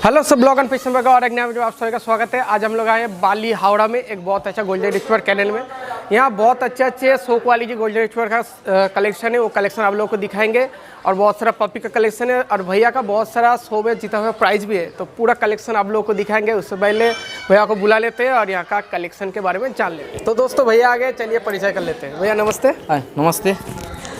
Hello सब blog and fiction का और एक नया वीडियो आप सभी का स्वागत है। आज हम लोग आए हैं बाली हावड़ा में एक बहुत अच्छा गोल्डन रिट्रीवर कैनल में। यहाँ बहुत अच्छे शो क्वालिटी गोल्डन रिट्रीवर का कलेक्शन है, वो कलेक्शन आप लोगों को दिखाएंगे। और बहुत सारा पपी का कलेक्शन है और भैया का बहुत सारा शो में जीता हुआ प्राइस भी है, तो पूरा कलेक्शन आप लोगों को दिखाएंगे। उससे पहले भैया को बुला लेते हैं और यहाँ का कलेक्शन के बारे में जान लेते हैं। तो दोस्तों भैया आगे चलिए परिचय कर लेते हैं। भैया नमस्ते। नमस्ते।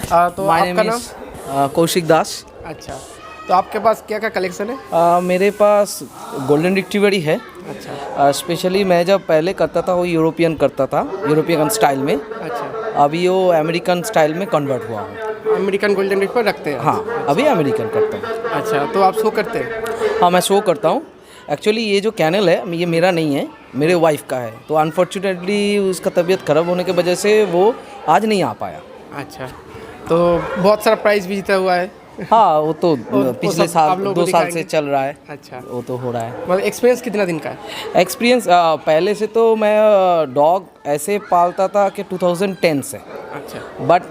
तो आपका नाम? कौशिक दास। अच्छा, तो आपके पास क्या क्या कलेक्शन है? मेरे पास गोल्डन रिट्रीवर ही है। अच्छा। स्पेशली मैं जब पहले करता था वो यूरोपियन करता था, यूरोपियन स्टाइल में। अच्छा, अभी वो अमेरिकन स्टाइल में कन्वर्ट हुआ हूँ। अमेरिकन गोल्डन रिट्रीवर रखते हैं? हाँ, अभी अमेरिकन करता हूँ। अच्छा, तो आप शो करते हैं? हाँ, मैं शो करता हूँ। एक्चुअली ये जो कैनल है ये मेरा नहीं है, मेरे वाइफ का है। तो अनफॉर्चुनेटली उसका तबीयत ख़राब होने की वजह से वो आज नहीं आ पाया। अच्छा, तो बहुत सारा प्राइस भी जीता हुआ है? हाँ, वो तो पिछले साल 2 साल से चल रहा है। अच्छा, वो तो हो रहा है। मतलब एक्सपीरियंस कितना दिन का है? एक्सपीरियंस पहले से तो मैं डॉग ऐसे पालता था कि 2010 से। अच्छा। बट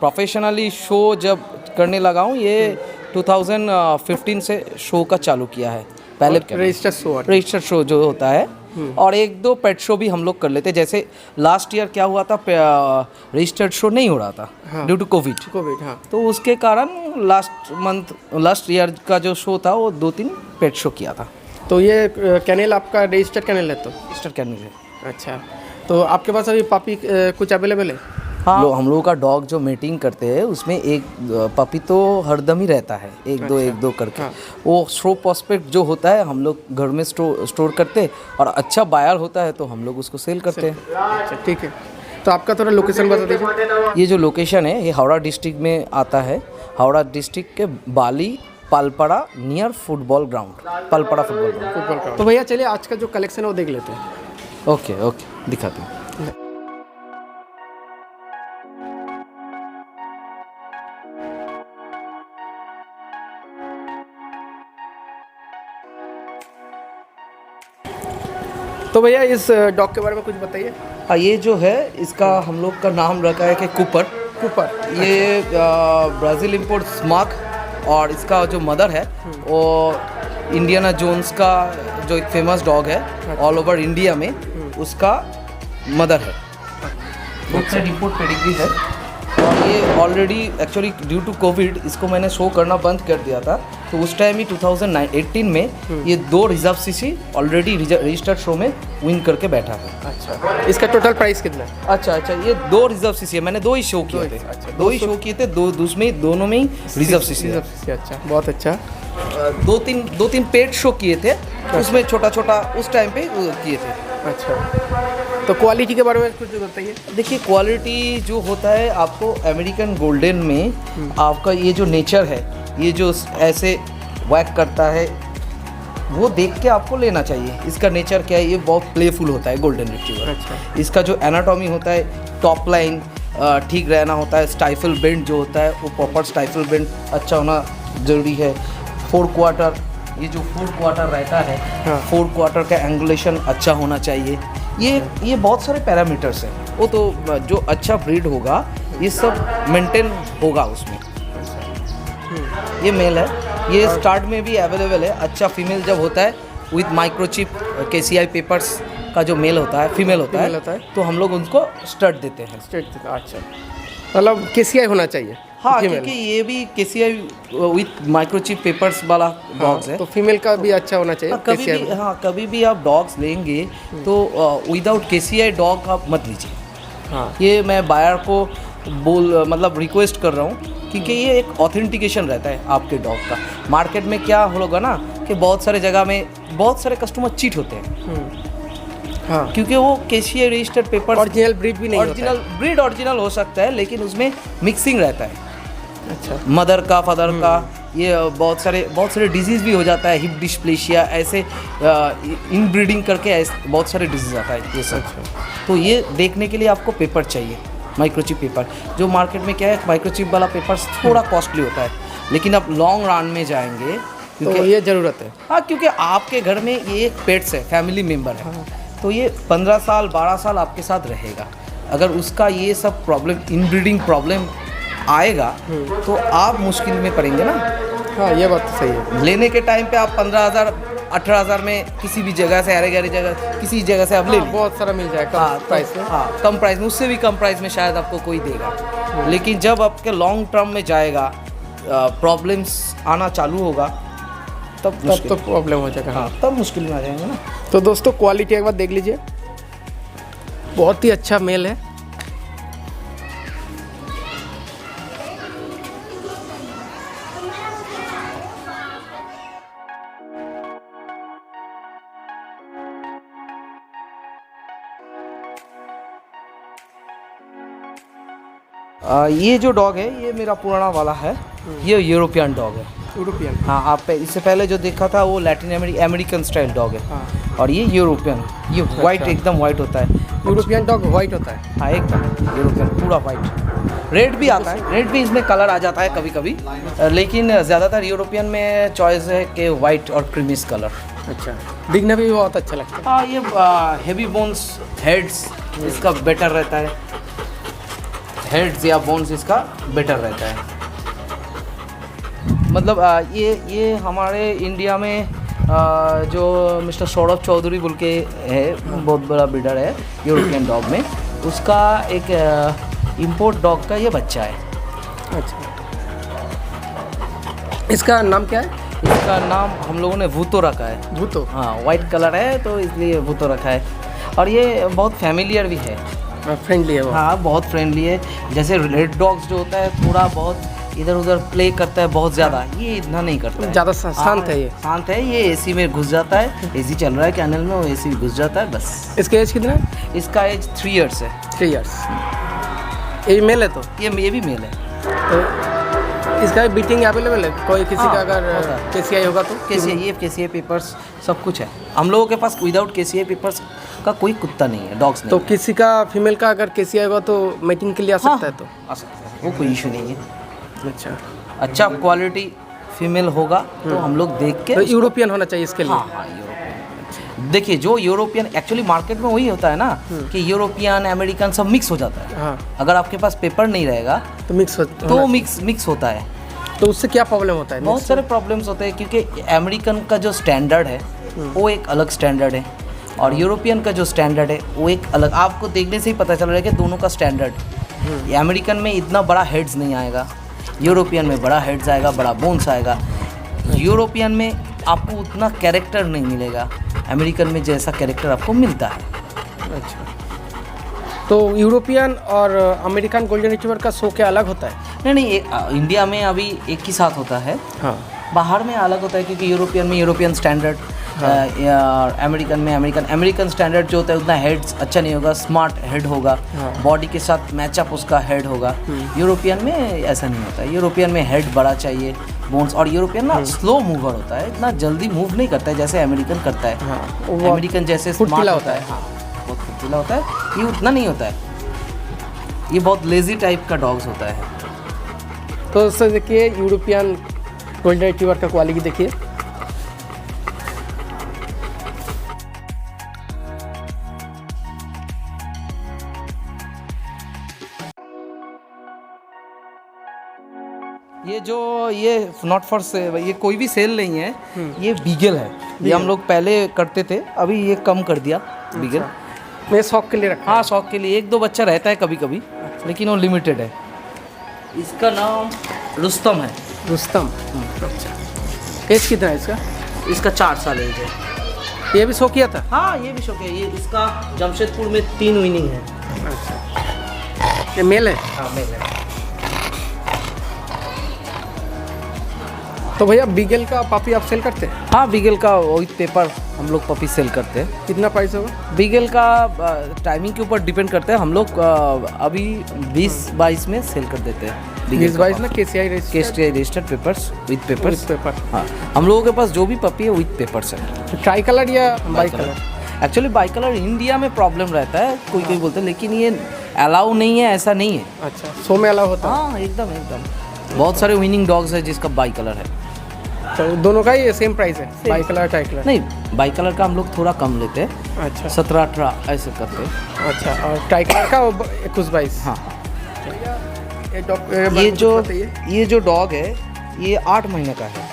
प्रोफेशनली शो जब करने लगा हूँ ये 2015 से शो का चालू किया है। पहले रजिस्टर्ड शो जो होता है और 1-2 पेट शो भी हम लोग कर लेते। जैसे लास्ट ईयर क्या हुआ था, रजिस्टर्ड शो नहीं हो रहा था ड्यू टू कोविड। हाँ। तो उसके कारण लास्ट ईयर का जो शो था वो 2-3 पेट शो किया था। तो ये कैनल आपका रजिस्टर्ड कैनल है? तो रजिस्टर्ड कैनल है। अच्छा, तो आपके पास अभी पपी कुछ अवेलेबल है? हाँ, हम लोगों का डॉग जो मीटिंग करते हैं उसमें एक पपी तो हरदम ही रहता है, एक दो करके। हाँ। वो शो प्रोस्पेक्ट जो होता है हम लोग घर में स्टोर करते और अच्छा बायर होता है तो हम लोग उसको सेल करते हैं। अच्छा, ठीक है। तो आपका थोड़ा लोकेशन बता दीजिए। ये जो लोकेशन है ये हावड़ा डिस्ट्रिक्ट में आता है। हावड़ा डिस्ट्रिक्ट के Bali Palpara near football ground, Palpara football ground. तो भैया चलिए आज का जो कलेक्शन है वो देख लेते हैं। ओके, दिखाते हैं। तो भैया इस डॉग के बारे में कुछ बताइए। ये जो है इसका हम लोग का नाम रखा है कि कूपर। ये ब्राज़ील इम्पोर्ट स्मार्क और इसका जो मदर है वो इंडियाना जोन्स का जो एक फेमस डॉग है ऑल ओवर इंडिया में, उसका मदर है। उसका इम्पोर्ट पेडिग्री है और ये already actually due to covid इसको मैंने शो करना बंद कर दिया था। तो उस टाइम ही 2018 में ये 2 reserve CC already registered show में विन करके बैठा है। अच्छा, इसका टोटल प्राइस कितना है? अच्छा, ये 2 रिजर्व सीसी है। मैंने 2 ही शो किए थे। अच्छा, 2 ही शो किए थे, दोनों में ही रिजर्व सीसी। अच्छा, बहुत अच्छा। 2-3 पेट शो किए थे, उसमें छोटा उस टाइम पे किए थे। अच्छा, तो क्वालिटी के बारे में कुछ बताइए। देखिए, क्वालिटी जो होता है आपको अमेरिकन गोल्डन में आपका ये जो नेचर है, ये जो ऐसे वैक करता है वो देख के आपको लेना चाहिए। इसका नेचर क्या है, ये बहुत प्लेफुल होता है गोल्डन रिट्रीवर। अच्छा। इसका जो एनाटॉमी होता है, टॉप लाइन ठीक रहना होता है, स्टाइफल बेंड जो होता है वो प्रॉपर स्टाइफल बेंड अच्छा होना ज़रूरी है। 4 क्वार्टर, ये जो 4 क्वार्टर रहता है, हाँ। 4 क्वार्टर का एंगुलेशन अच्छा होना चाहिए। ये बहुत सारे पैरामीटर्स हैं। वो तो जो अच्छा ब्रीड होगा ये सब मेंटेन होगा उसमें। ये मेल है, ये स्टार्ट में भी अवेलेबल है। अच्छा फीमेल जब होता है विथ माइक्रोचिप केसीआई पेपर्स का जो मेल होता है, फीमेल होता है तो हम लोग उनको स्टड देते हैं। अच्छा, मतलब केसीआई होना चाहिए। हाँ, क्योंकि ये भी केसीआई विथ माइक्रोचिप पेपर्स वाला डॉग्स है। तो फीमेल का भी अच्छा होना चाहिए। कभी भी आप डॉग्स लेंगे तो विदाउट केसीआई डॉग आप मत लीजिए। हाँ, ये मैं बायर को मतलब रिक्वेस्ट कर रहा हूँ क्योंकि ये एक ऑथेंटिकेशन रहता है आपके डॉग का। मार्केट में क्या होगा ना कि बहुत सारे जगह में बहुत सारे कस्टमर चीट होते हैं। हाँ, क्योंकि वो KCI registered paper original breed भी नहीं होता। ओरिजिनल हो सकता है लेकिन उसमें मिक्सिंग रहता है। अच्छा, मदर का फादर का ये बहुत सारे डिजीज़ भी हो जाता है, हिप डिस्प्लेशिया ऐसे इनब्रीडिंग करके ऐसे बहुत सारे डिजीज़ आता है ये सब। तो ये देखने के लिए आपको पेपर चाहिए, माइक्रोचिप पेपर। जो मार्केट में क्या है, माइक्रोचिप वाला पेपर थोड़ा कॉस्टली होता है, लेकिन आप लॉन्ग रन में जाएंगे क्योंकि तो ये ज़रूरत है। हाँ, क्योंकि आपके घर में ये एक पेट्स है, फैमिली मेम्बर है। हाँ। तो ये 15 साल 12 साल आपके साथ रहेगा। अगर उसका ये सब प्रॉब्लम, इनब्रीडिंग प्रॉब्लम आएगा तो आप मुश्किल में पड़ेंगे ना। हाँ ये बात तो सही है। लेने के टाइम पे आप 15,000 18,000 में किसी भी जगह से अरे गहरी जगह किसी जगह से आप ले हाँ, लीजिए। बहुत सारा मिल जाएगा हाँ कम प्राइस में। हाँ कम प्राइस में, उससे भी कम प्राइस में शायद आपको कोई देगा। लेकिन जब आपके लॉन्ग टर्म में जाएगा, प्रॉब्लम्स आना चालू होगा, तब तब तो प्रॉब्लम हो जाएगा। हाँ तब मुश्किल में आ जाएंगे ना। तो दोस्तों क्वालिटी एक बार देख लीजिए, बहुत ही अच्छा मेल है। ये जो डॉग है ये मेरा पुराना वाला है, ये यूरोपियन डॉग है। यूरोपियन। हाँ आप इससे पहले जो देखा था वो लैटिन अमेरिकन स्टाइल डॉग है। हाँ। और ये यूरोपियन, ये वाइट एकदम वाइट होता है। यूरोपियन डॉग वाइट होता है। हाँ एकदम यूरोपियन पूरा वाइट। रेड भी आता है, रेड भी इसमें कलर आ जाता है कभी कभी, लेकिन ज़्यादातर यूरोपियन में चॉइस है कि वाइट और क्रीमिश कलर। अच्छा, दिखने में भी बहुत अच्छा लगता है। हाँ ये हेवी बोन्स हेड्स इसका बेटर रहता है, हेड्स या बोन्स इसका बेटर रहता है। मतलब ये हमारे इंडिया में जो मिस्टर सौरभ चौधरी बोल के है, बहुत बड़ा ब्रीडर है यूरोपियन डॉग में, उसका एक इंपोर्ट डॉग का ये बच्चा है। अच्छा, इसका नाम क्या है? इसका नाम हम लोगों ने भूतो रखा है। भूतो। हाँ वाइट कलर है तो इसलिए भूतो रखा है। और ये बहुत फैमिलियर भी है, फ्रेंडली है वो। हाँ बहुत फ्रेंडली है। जैसे रेड डॉग्स जो होता है थोड़ा बहुत इधर उधर प्ले करता है बहुत ज़्यादा, ये इतना नहीं करता है। ज़्यादा शांत है ये। शांत है ये। एसी में घुस जाता है, एसी चल रहा है कैनल में, वो एसी में घुस जाता है बस। इसका एज कितना है? इसका एज 3 इयर्स है। 3 इयर्स। ये मेल है तो ये भी मेल है। तो इसका बीटिंग अवेलेबल है? कोई किसी हाँ, का अगर होता है। केसीआई होगा तो? केसीआई पेपर्स सब कुछ है हम लोगों के पास। विदाउट केसीआई पेपर्स का कोई कुत्ता नहीं है, डॉग्स नहीं तो है। किसी का फीमेल का अगर केसीआई होगा तो मीटिंग के लिए आ सकता है तो? आ सकता है, वो कोई इशू नहीं है। अच्छा, अच्छा क्वालिटी फीमेल होगा तो हम लोग देख के तो यूरोपियन होना चाहिए इसके लिए? हाँ हाँ यूरोपियन। देखिए जो यूरोपियन एक्चुअली मार्केट में वही होता है ना कि यूरोपियन अमेरिकन सब मिक्स हो जाता है। हाँ। अगर आपके पास पेपर नहीं रहेगा तो मिक्स तो मिक्स होता है। तो उससे क्या प्रॉब्लम होता है? बहुत सारे प्रॉब्लम्स होते हैं क्योंकि अमेरिकन का जो स्टैंडर्ड है वो एक अलग स्टैंडर्ड है और यूरोपियन का जो स्टैंडर्ड है वो एक अलग। आपको देखने से ही पता चल रहा है कि दोनों का स्टैंडर्ड। अमेरिकन में इतना बड़ा हेड्स नहीं आएगा, यूरोपियन में बड़ा हेड्स आएगा, बड़ा बोन्स आएगा। यूरोपियन में आपको उतना कैरेक्टर नहीं मिलेगा, अमेरिकन में जैसा कैरेक्टर आपको मिलता है। अच्छा, तो यूरोपियन और अमेरिकन गोल्डन रिट्रीवर का शो क्या अलग होता है? नहीं इंडिया में अभी एक ही साथ होता है। हाँ। बाहर में अलग होता है क्योंकि यूरोपियन में यूरोपियन स्टैंडर्ड, अमेरिकन में अमेरिकन स्टैंडर्ड जो होता है उतना हेड्स अच्छा नहीं होगा, स्मार्ट हेड होगा, बॉडी के साथ मैचअप उसका हेड होगा। यूरोपियन में ऐसा नहीं होता है, यूरोपियन में हेड बड़ा चाहिए, बोन्स। और यूरोपियन ना स्लो मूवर होता है, इतना जल्दी मूव नहीं करता है जैसे अमेरिकन करता है। हाँ, अमेरिकन जैसे स्मार्ट होता है, हाँ बहुत फुर्तीला होता है, ये उतना नहीं होता है। ये बहुत लेजी टाइप का डॉग्स होता है। तो सर देखिए यूरोपियन गोल्डन रिट्रीवर का क्वालिटी देखिए, ये नॉट फॉर सेल, ये कोई भी सेल नहीं है, ये बीगल है। ये हम लोग पहले करते थे, अभी ये कम कर दिया बीगल। मैं शौक के लिए रखा। हाँ शौक के लिए, 1-2 बच्चा रहता है कभी कभी, लेकिन वो लिमिटेड है। इसका नाम रुस्तम है। रुस्तम। अच्छा, एज कितना है इसका? इसका 4 साल एज है। ये भी शो किया था? हाँ ये भी शौक है। ये इसका जमशेदपुर में 3 विनिंग है। अच्छा, ये मेल है? हाँ मेल है। तो भैया बीगल का पपी आप सेल करते हैं? हाँ बीगल का विथ पेपर हम लोग पपी सेल करते हैं। कितना प्राइस होगा? बीगल का टाइमिंग के ऊपर डिपेंड करता है। हम लोग अभी 20-22 में सेल कर देते हैं। 20-22 में KCI registered papers with papers. Paper. हाँ हम लोगों के पास जो भी पपी है विथ पेपर्स है। ट्राई कलर या by colour? Actually by colour India में प्रॉब्लम रहता है, कोई बोलते हैं, लेकिन ये अलाउ नहीं है, ऐसा नहीं है। अच्छा, शो में अलाउ होता है? हाँ एकदम बहुत सारे विनिंग डॉग्स है जिसका बाई कलर है। तो दोनों का ही सेम प्राइस है? By colour try colour? नहीं बाई कलर का हम लोग थोड़ा कम लेते हैं। अच्छा, 17-18 ऐसे करते हैं। अच्छा, और ट्राई कलर का 21-22? हाँ ये ये जो डॉग है ये 8 महीने का है।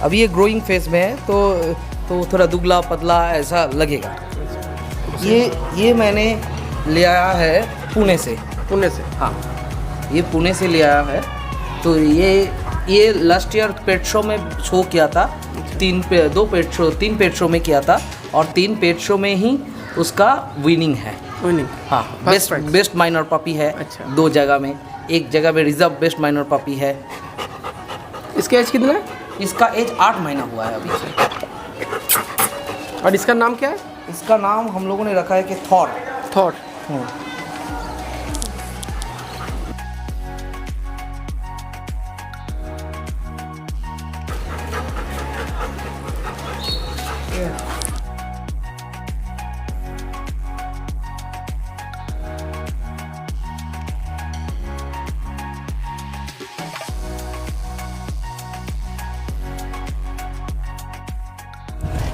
अभी ये ग्रोइंग फेज में है, तो थोड़ा दुबला पतला ऐसा लगेगा। ये मैंने ले आया है पुणे से। पुणे से? हाँ, ये पुणे से ले आया है। तो ये लास्ट ईयर पेट शो में शो किया था। 3 पेट शो में किया था, और 3 पेट शो में ही उसका विनिंग है। विनिंग? हाँ, बेस्ट माइनर पपी है। अच्छा। 2 जगह में, एक जगह में रिजर्व बेस्ट माइनर पपी है। इसका एज कितना है? इसका एज 8 महीना हुआ है अभी से। और इसका नाम क्या है? इसका नाम हम लोगों ने रखा है कि थॉर। थॉट।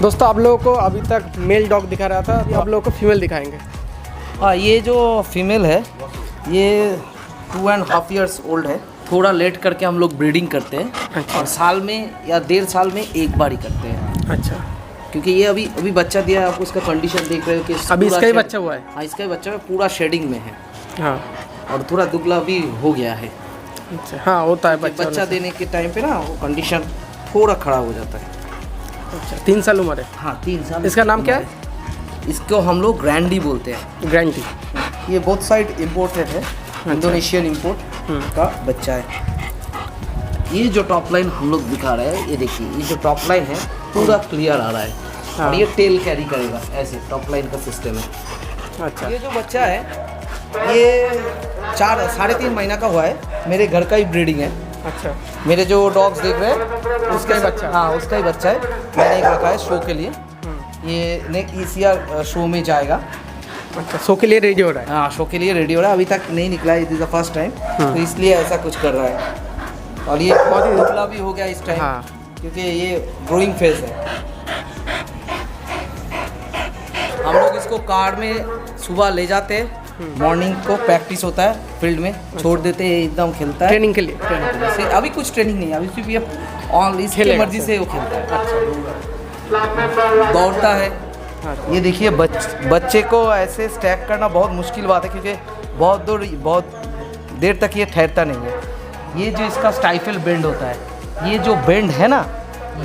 दोस्तों आप लोगों को अभी तक मेल डॉग दिखा रहा था, अभी आप लोगों को फीमेल दिखाएंगे। हाँ, ये जो फीमेल है ये 2.5 इयर्स ओल्ड है। थोड़ा लेट करके हम लोग ब्रीडिंग करते हैं। अच्छा। और साल में या 1.5 साल में एक बार ही करते हैं। अच्छा। क्योंकि ये अभी बच्चा दिया है, आप उसका कंडीशन देख रहे हो कि अभी पूरा इसका ही शेड- बच्चा हुआ है? हाँ, इसका ही बच्चा है, पूरा शेडिंग में है। हाँ। और थोड़ा दुबला भी हो गया है। अच्छा। हाँ, होता है बच्चा बच्चा देने के टाइम पे ना वो कंडीशन थोड़ा खराब हो जाता है। अच्छा, 3 साल उम्र है? हाँ, 3 साल। इसका नाम क्या है? इसको हम लोग ग्रैंडी बोलते हैं। ग्रैंडी। ये बोथ साइड इम्पोर्टेड है, इंडोनेशियन इम्पोर्ट का बच्चा है। ये जो टॉप लाइन हम लोग दिखा रहे हैं, ये देखिए, ये जो टॉप लाइन है पूरा क्लियर आ रहा है। हाँ। और ये टेल कैरी करेगा, ऐसे टॉप लाइन का सिस्टम है। अच्छा। ये जो बच्चा है ये 3.5 महीना का हुआ है। मेरे घर का ही ब्रीडिंग है। अच्छा। मेरे जो डॉग्स देख रहे हैं उसका ही बच्चा? हाँ, उसका ही बच्चा है। मैंने एक रखा है शो के लिए। ये नेक्स्ट इस ईयर शो में जाएगा। अच्छा, शो के लिए रेडी हो रहा है? हाँ, शो के लिए रेडी हो रहा है। अभी तक नहीं निकला है, it is the first time, तो इसलिए ऐसा कुछ कर रहा है। और ये बहुत ही दुबला भी हो गया इस टाइम। हाँ। क्योंकि ये ग्रोइंग फेज है। हम लोग इसको कार में सुबह ले जाते हैं, मॉर्निंग को प्रैक्टिस होता है फील्ड में, छोड़ देते हैं, एकदम खेलता है ट्रेनिंग के लिए? से। अभी कुछ ट्रेनिंग नहीं है, अभी सिर्फ ये ऑन इसकी खेलेगा मर्जी से वो खेलता है। अच्छा। दौड़ता है। हाँ। ये देखिए, बच्चे को ऐसे स्टैक करना बहुत मुश्किल बात है, क्योंकि बहुत देर तक ये ठहरता नहीं है। ये जो इसका स्टाइफल बेंड होता है, ये जो बेंड है ना,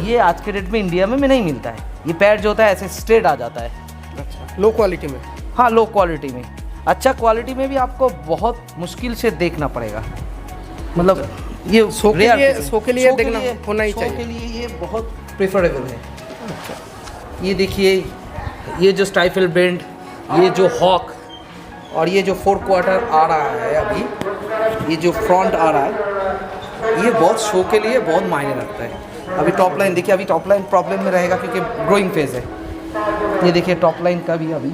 ये आज के डेट में इंडिया में नहीं मिलता है। ये पैर जो होता है ऐसे स्ट्रेट आ जाता है। अच्छा, लो क्वालिटी में? हाँ, लो क्वालिटी में। अच्छा क्वालिटी में भी आपको बहुत मुश्किल से देखना पड़ेगा। मतलब ये शो के लिए देखना होना ही शो चाहिए। के लिए ये बहुत प्रेफरेबल है। ये देखिए, ये जो स्टाइफल बेंड, ये जो हॉक, और ये जो 4 क्वार्टर आ रहा है अभी, ये जो फ्रंट आ रहा है, ये बहुत शो के लिए बहुत मायने रखता है। अभी टॉप लाइन देखिए, अभी टॉप लाइन प्रॉब्लम में रहेगा क्योंकि ग्रोइंग फेज है। ये देखिए टॉप लाइन का भी अभी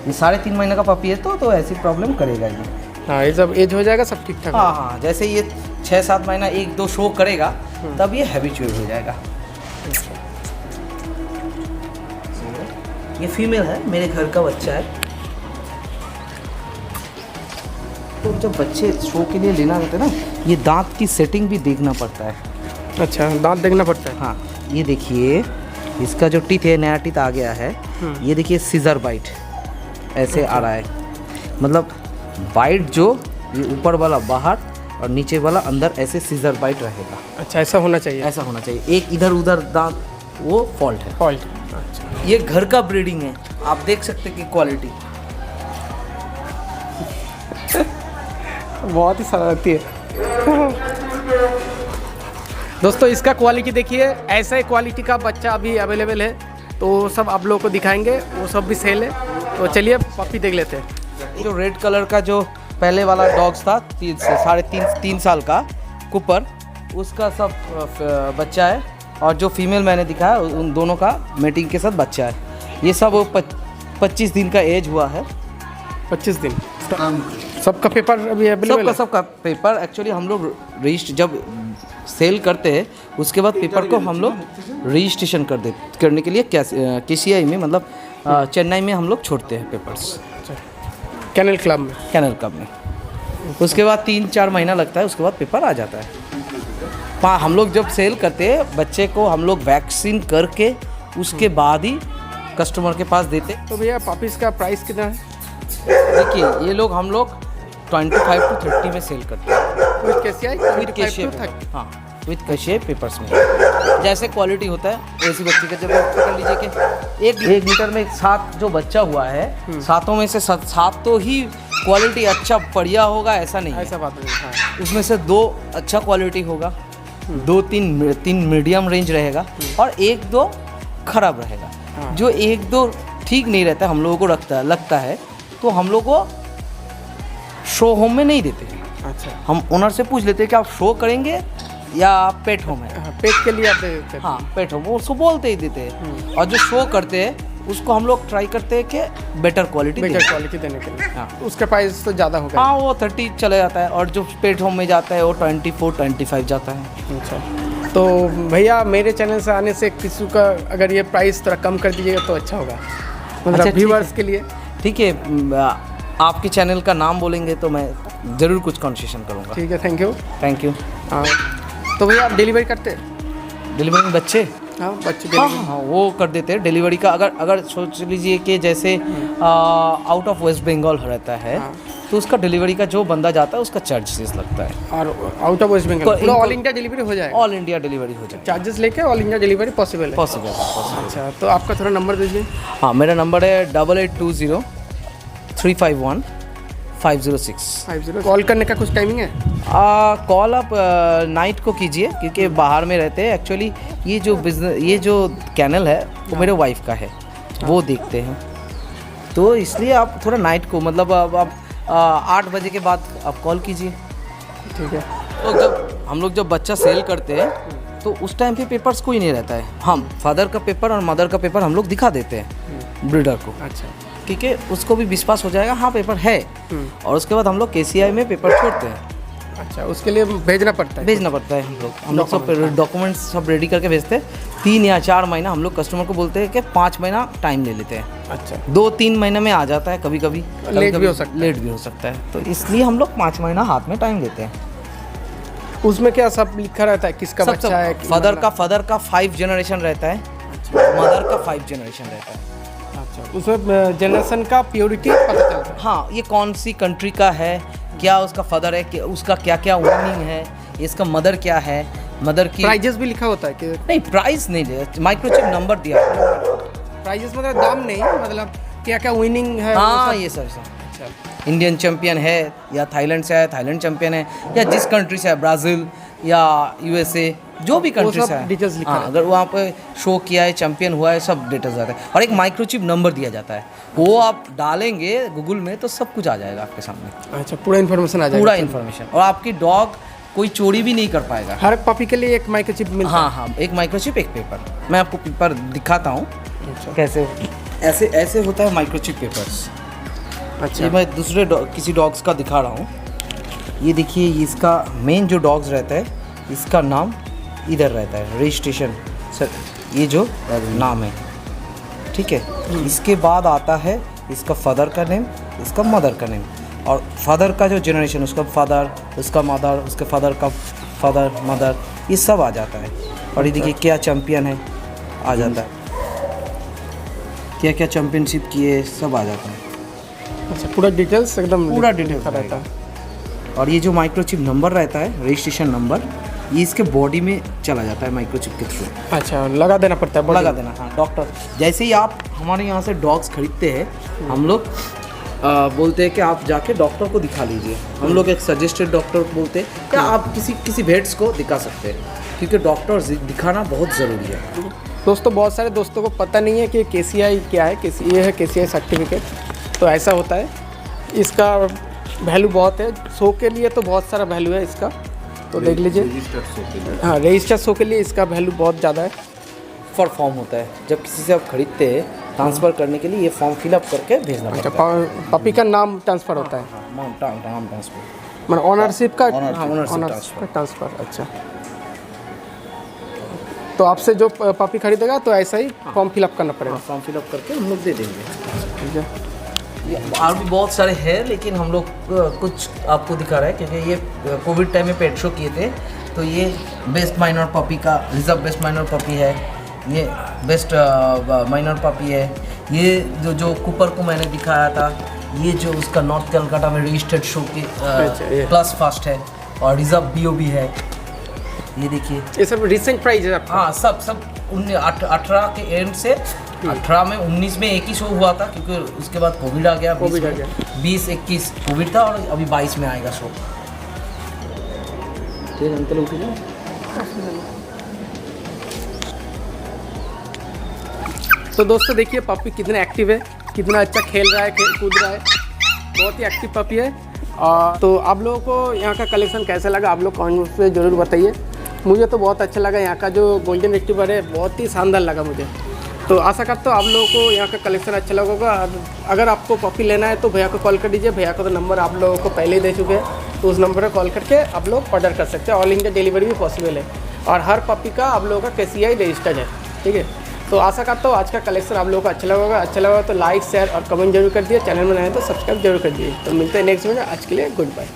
ये 3.5 महीने का पपी है, तो ऐसी प्रॉब्लम करेगा ये। हाँ, ये जब एज हो जाएगा सब ठीक ठाक? हाँ हाँ, जैसे ये 6-7 महीना 1-2 शो करेगा तब ये हैबिचुअल हो जाएगा। ये फीमेल है, मेरे घर का बच्चा है। तो जब बच्चे शो के लिए लेना रहता है ना, ये दांत की सेटिंग भी देखना पड़ता है। अच्छा, दांत देखना पड़ता है? हाँ, ये देखिए, इसका जो टीथ है, नया टीथ आ गया है। ये देखिए सीजर बाइट ऐसे आ रहा है। मतलब बाइट जो ये ऊपर वाला बाहर और नीचे वाला अंदर ऐसे सीजर बाइट रहेगा। अच्छा, ऐसा होना चाहिए? ऐसा होना चाहिए। एक इधर उधर दांत वो फॉल्ट है। फॉल्ट? अच्छा। ये घर का ब्रीडिंग है, आप देख सकते हैं कि क्वालिटी बहुत ही शरारती है। दोस्तों इसका क्वालिटी देखिए, ऐसा ही क्वालिटी का बच्चा अभी अवेलेबल है, तो सब आप लोगों को दिखाएंगे, वो सब भी सेल है। तो चलिए पपी देख लेते हैं। जो रेड कलर का जो पहले वाला डॉग्स था 3 साल का कुपर, उसका सब बच्चा है। और जो फीमेल मैंने दिखाया उन दोनों का मेटिंग के साथ बच्चा है। ये सब 25 दिन का एज हुआ है। 25 दिन? सबका पेपर अभी अवेलेबल है? सबका पेपर एक्चुअली हम लोग रजिस्टर जब सेल करते हैं उसके बाद पेपर को हम लोग रजिस्ट्रेशन करने के लिए KCI में, मतलब चेन्नई में हम लोग छोड़ते हैं पेपर्स। कैनल क्लब में? कैनल क्लब में। उसके बाद 3-4 महीना लगता है, उसके बाद पेपर आ जाता है। हम लोग जब सेल करते हैं बच्चे को, हम लोग वैक्सीन करके उसके बाद ही कस्टमर के पास देते। तो भैया पपीज़ का प्राइस कितना है? देखिए ये लोग हम लोग 25 to 30 में सेल करते हैं विद केसीआई, विद कैशियर, हाँ विद कैशियर पेपर्स में। जैसे क्वालिटी होता है ऐसी बच्चे का, जब कर लीजिए कि एक लीटर में 7 जो बच्चा हुआ है, 7 में से 7 तो ही क्वालिटी अच्छा बढ़िया होगा ऐसा नहीं है। ऐसा बात नहीं, हाँ। उसमें से 2 अच्छा क्वालिटी होगा, 2-3 मीडियम रेंज रहेगा और 1-2 खराब रहेगा। हाँ। जो 1-2 ठीक नहीं रहता हम लोगों को लगता है तो हम लोग को शो होम में नहीं देते। अच्छा, हम ओनर से पूछ लेते हैं कि आप शो करेंगे या पेट होम है। हाँ, पेट के लिए आप दे देते हैं। हाँ पेट होम, वो उसको बोलते ही देते हैं। और जो शो करते हैं उसको हम लोग ट्राई करते हैं कि बेटर क्वालिटी क्वालिटी देने के लिए। हाँ। उसका प्राइस तो ज़्यादा होगा। हाँ वो 30 चला जाता है, और जो पेट होम में जाता है वो 24-25 जाता है। अच्छा, तो भैया मेरे चैनल से आने से किसी का अगर ये प्राइस थोड़ा कम कर दीजिएगा तो अच्छा होगा, मतलब ठीक व्यूअर्स है। के लिए। ठीक है, आपके चैनल का नाम बोलेंगे तो मैं ज़रूर कुछ कंसेशन करूँगा। ठीक है, थैंक यू। Thank you. हाँ, तो भैया आप डिलीवरी करते हैं? डिलीवरी में बच्चे, हाँ बच्चे हाँ delivery- हाँ वो कर देते हैं डिलीवरी का। अगर सोच लीजिए कि जैसे आउट ऑफ वेस्ट बंगाल रहता है, हाँ। तो उसका डिलीवरी का जो बंदा जाता है उसका चार्जेस लगता है। और आउट ऑफ वेस्ट बंगाल पूरा ऑल इंडिया डिलीवरी हो जाएगा? ऑल इंडिया डिलीवरी हो जाए, चार्जेस लेके ऑल इंडिया डिलीवरी पॉसिबल है? पॉसिबल। अच्छा, तो आपका थोड़ा नंबर दीजिए। हाँ मेरा नंबर है 8820 351 506। 50। कॉल करने का कुछ टाइमिंग है? कॉल आप नाइट को कीजिए क्योंकि बाहर में रहते हैं। एक्चुअली ये जो बिजनेस, ये जो चैनल है वो मेरे वाइफ का है, वो देखते हैं, तो इसलिए आप थोड़ा नाइट को, मतलब आप 8 बजे के बाद आप कॉल कीजिए। ठीक है। तो हम लोग जब बच्चा सेल करते हैं तो उस टाइम पे पेपर्स कोई नहीं रहता है, हम फादर का पेपर और मदर का पेपर हम लोग दिखा देते हैं ब्रीडर को। अच्छा, क्योंकि उसको भी विश्वास हो जाएगा हाँ पेपर है, और उसके बाद हम लोग केसीआई में पेपर छोड़ते हैं। अच्छा, उसके लिए भेजना पड़ता है? भेजना पड़ता है हम लोग सब डॉक्यूमेंट्स सब रेडी करके भेजते हैं। 3 या 4 महीना हम लोग कस्टमर को बोलते हैं कि 5 महीना टाइम ले लेते हैं। अच्छा, 2-3 महीने में आ जाता है, कभी कभी लेट भी हो सकता है। लेट भी हो सकता है, तो इसलिए हम लोग 5 महीना हाथ में टाइम देते हैं। उसमें क्या सब लिखा रहता है, किसका बच्चा है? फादर का 5 जनरेशन रहता है, मदर का 5 जनरेशन रहता है। अच्छा, उसमें जनरेशन का प्योरिटी पता चलता है? हाँ, ये कौन सी कंट्री का है, क्या उसका फादर है, कि उसका क्या क्या वर्निंग है, इसका मदर क्या है, मदर की प्राइजेस भी लिखा होता है कि? नहीं, प्राइस नहीं दिया, माइक्रोचिप नंबर दिया। प्राइजेस मतलब दाम नहीं, मतलब क्या क्या विनिंग है? हाँ वो सब? ये सर अच्छा, इंडियन चैंपियन है, या थाईलैंड से है थाईलैंड चैंपियन है, या जिस कंट्री से है, ब्राज़ील या यूएसए, जो भी कंट्री सब से है, डिटेल्स लिखा हाँ, रहता अगर वहाँ पे शो किया है, चैंपियन हुआ है, सब डिटेल्स आता है। और एक माइक्रोचिप नंबर दिया जाता है, वो आप डालेंगे गूगल में तो सब कुछ आ जाएगा आपके सामने, अच्छा, पूरा इन्फॉर्मेशन आ जाएगा? पूरा इन्फॉर्मेशन। और आपकी डॉग कोई चोरी भी नहीं कर पाएगा। हर पपी के लिए एक माइक्रोचिप मिलता हाँ हाँ, एक माइक्रोचिप एक पेपर। मैं आपको पेपर दिखाता हूँ है? अच्छा, कैसे, ऐसे ऐसे होता है माइक्रोचिप पेपर्स। अच्छा, ये मैं दूसरे किसी डॉग्स का दिखा रहा हूँ। ये देखिए, इसका मेन जो डॉग्स रहता है, इसका नाम इधर रहता है, रजिस्ट्रेशन सर, ये जो नाम है, ठीक है। इसके बाद आता है इसका फादर का नेम, इसका मदर का नेम, और फादर का जो जनरेशन, उसका फादर, उसका मदर, उसके फादर का फादर, मदर, ये सब आ जाता है। और ये देखिए क्या चैम्पियन है, आ जाता है, क्या क्या चैम्पियनशिप किए, सब आ जाता है। अच्छा, पूरा डिटेल्स एकदम पूरा डिटेल्स लिखा रहता है। और ये जो माइक्रोचिप नंबर रहता है, रजिस्ट्रेशन नंबर, ये इसके बॉडी में चला जाता है माइक्रोचिप के थ्रू। अच्छा, लगा देना पड़ता है? लगा देना, हाँ। डॉक्टर जैसे ही आप हमारे यहाँ से डॉग्स खरीदते हैं, हम लोग बोलते हैं कि आप जाके डॉक्टर को दिखा लीजिए। हम लोग एक सजेस्टेड डॉक्टर बोलते हैं कि आप किसी भेट्स को दिखा सकते हैं, क्योंकि डॉक्टर दिखाना बहुत ज़रूरी है। दोस्तों, बहुत सारे दोस्तों को पता नहीं है कि केसीआई क्या है। ये है केसीआई सर्टिफिकेट, तो ऐसा होता है। इसका वैल्यू बहुत है, शो के लिए तो बहुत सारा वैल्यू है इसका, तो देख लीजिए। हाँ, रजिस्टर शो के लिए इसका वैल्यू बहुत ज़्यादा है। फॉर फॉर्म होता है, जब किसी से आप खरीदते हैं ट्रांसफ़र करने के लिए, ये फॉर्म फिलअप करके भेजना अच्छा, पड़ता है। पपी का नाम ट्रांसफ़र होता है, नाम ट्रांसफ़र, मतलब ऑनरशिप का ownership ट्रांसफ़र। अच्छा, तो आपसे जो पपी खरीदेगा तो ऐसा ही फॉर्म फिलअप करना पड़ेगा? फॉर्म फिलअप करके हम लोग दे देंगे। ठीक है। और भी बहुत सारे हैं, लेकिन हम लोग कुछ आपको दिखा रहे हैं क्योंकि ये कोविड टाइम में पेट शो किए थे। तो ये बेस्ट माइनर पपी का रिजर्व बेस्ट माइनर पपी है, ये बेस्ट माइनर पपी है। ये जो कूपर को मैंने दिखाया था, ये जो उसका नॉर्थ कलकत्ता में रजिस्टर्ड शो के प्लस फर्स्ट है, और रिजर्व BOB है। ये देखिए, ये सब रिसेंट प्राइस है आपका? हाँ, सब 18 के एंड से 18 में 19 में एक ही शो हुआ था, क्योंकि उसके बाद कोविड आ गया। 20-21 कोविड था, और अभी 22 में आएगा शो। तो दोस्तों देखिए पपी कितना एक्टिव है, कितना अच्छा खेल रहा है, कूद रहा है, बहुत ही एक्टिव पपी है। तो आप लोगों को यहाँ का कलेक्शन कैसा लगा, आप लोग कमेंट में ज़रूर बताइए। मुझे तो बहुत अच्छा लगा, यहाँ का जो गोल्डन रिट्रीवर है बहुत ही शानदार लगा मुझे। तो आशा करता हूँ आप लोगों को यहाँ का कलेक्शन अच्छा लगा होगा। अगर आपको पपी लेना है तो भैया को कॉल कर दीजिए, भैया का तो नंबर आप लोगों को पहले ही दे चुके हैं, तो उस नंबर पर कॉल करके आप लोग ऑर्डर कर सकते हैं। ऑल इंडिया डिलीवरी भी पॉसिबल है, और हर पपी का आप लोगों का KCI रजिस्टर्ड है, ठीक है। तो आशा करता हूँ आज का कलेक्शन आप लोगों को अच्छा लगा तो लाइक शेयर और कमेंट जरूर कर दिए। चैनल में नए हैं तो सब्सक्राइब जरूर कर दिए। तो मिलते हैं नेक्स्ट वीडियो, आज के लिए गुड बाय।